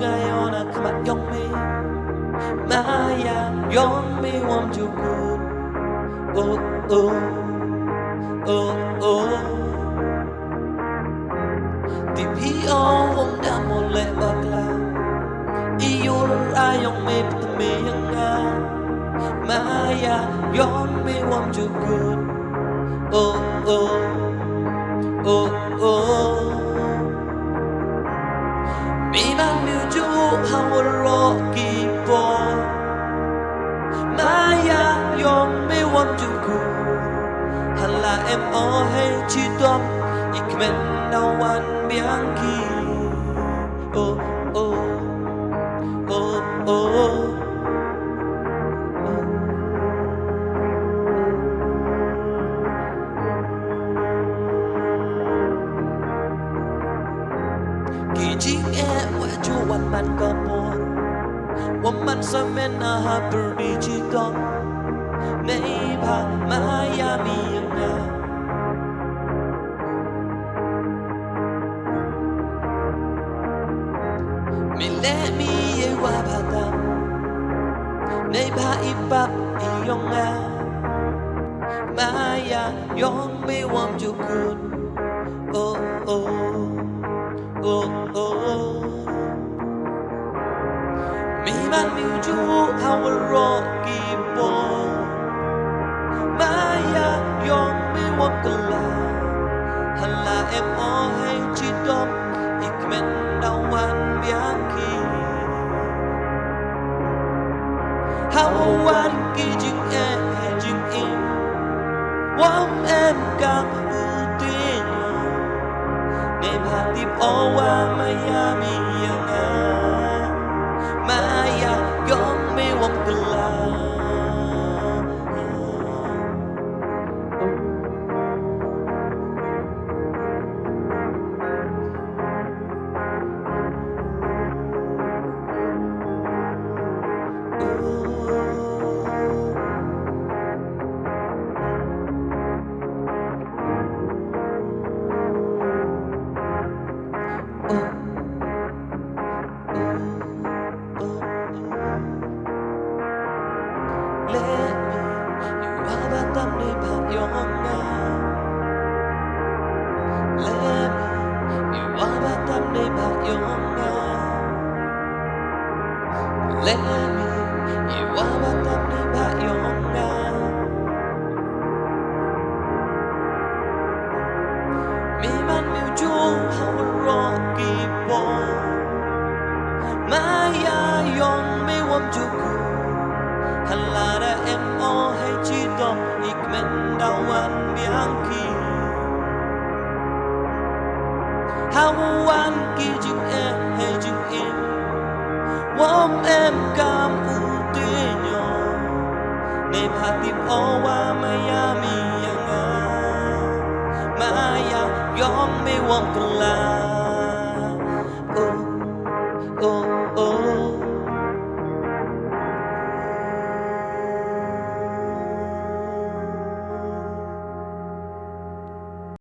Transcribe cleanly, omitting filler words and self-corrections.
Gayona kmen yong me maia yong me wam ju good oh oh oh oh ti pi o wam da mo le bakla I yor ayong me put me yanga maia yong me wam ju good oh oh oh oh mi ban mi ju how waroh kipo maia yong me wam ju good hala em o hay chitom kmen dawan biang ki oh oh oh oh kỳ chi em wa chu wan man ka mo woman samen na ha perdi chitom nei ba maia mi nga mi le mi ye wa ba tam nei ba ipap yong nga maia yong me wam ju good oh oh oh oh mi ban mi ju how waroh kipo maia yong me wam kylla hala em o hay chitom kmen dawan biang ki how wan ki jing im wam em cam ưu tiên nem hatip o wa maia mi nga maia yong me wam kylla Let me, you are what I'm about your now. Me man mi ju how waroh kipo maia yong me wam ju good hala da em o hay chitom kmen dawan biang ki how wan ki jing hay jing im wam em cam ưu tiên nem hatip o wa maia mi nga maia yong me wam kylla